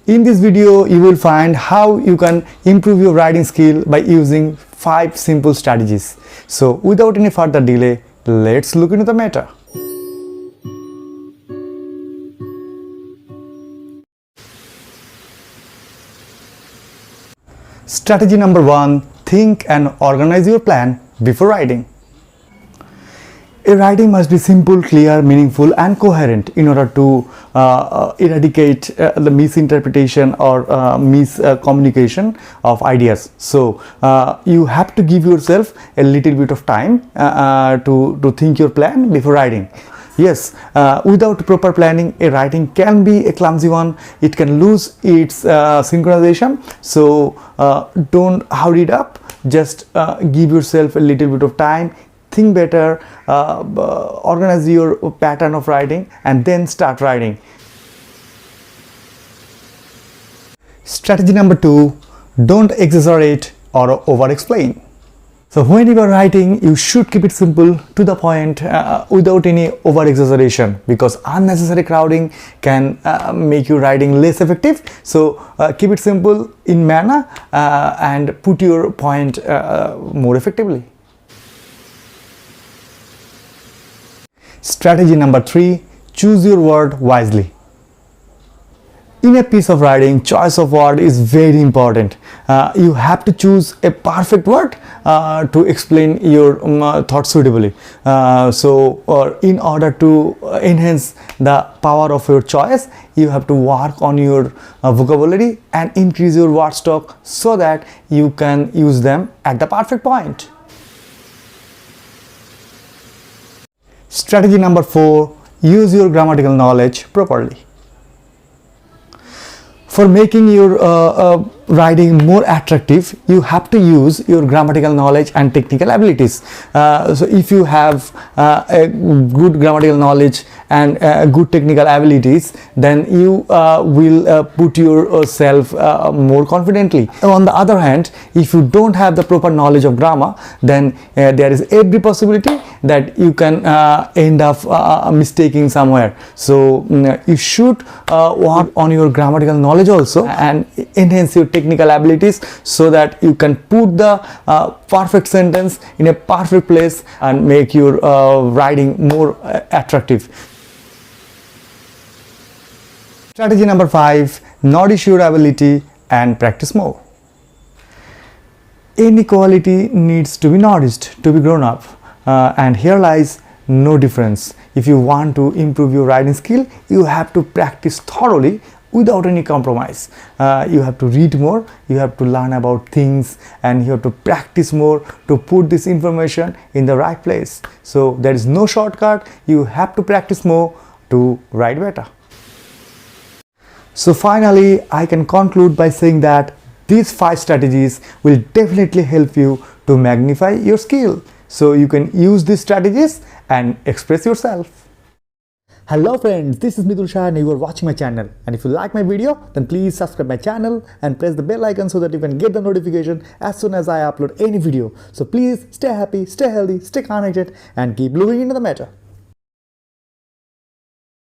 In this video, you will find how you can improve your writing skill by using 5 simple strategies. So without any further delay, let's look into the matter. Strategy number 1. Think and organize your plan before writing. A writing must be simple, clear, meaningful and coherent in order to eradicate the misinterpretation or miscommunication of ideas. So you have to give yourself a little bit of time to think your plan before writing. Yes, without proper planning, a writing can be a clumsy one. It can lose its synchronization. So don't hurry it up. Just give yourself a little bit of time. Think better, organize your pattern of writing and then start writing. Strategy number 2. Don't exaggerate or over-explain. So when you are writing, you should keep it simple, to the point, without any over-exaggeration, because unnecessary crowding can make your writing less effective. So keep it simple in manner and put your point more effectively. Strategy number 3. Choose your word wisely. In a piece of writing, choice of word is very important. You have to choose a perfect word to explain your thoughts suitably. In order to enhance the power of your choice, you have to work on your vocabulary and increase your word stock so that you can use them at the perfect point. Strategy number 4. Use your grammatical knowledge properly. For making your writing more attractive, you have to use your grammatical knowledge and technical abilities. So if you have a good grammatical knowledge and good technical abilities, then you will put yourself more confidently. On the other hand, if you don't have the proper knowledge of grammar, then there is every possibility that you can end up mistaking somewhere. So you should work on your grammatical knowledge also and enhance your technical abilities so that you can put the perfect sentence in a perfect place and make your writing more attractive. Strategy number 5. Nourish your ability and practice more. Any quality needs to be nourished to be grown up, and here lies no difference. If you want to improve your writing skill, you have to practice thoroughly without any compromise. You have to read more, you have to learn about things, and you have to practice more to put this information in the right place. So there is no shortcut. You have to practice more to write better. So finally, I can conclude by saying that these 5 strategies will definitely help you to magnify your skill. So you can use these strategies and express yourself. Hello friends, this is mridulsaha and you are watching my channel. And if you like my video, then please subscribe my channel and press the bell icon so that you can get the notification as soon as I upload any video. So please stay happy, stay healthy, stay connected and keep looking into the matter.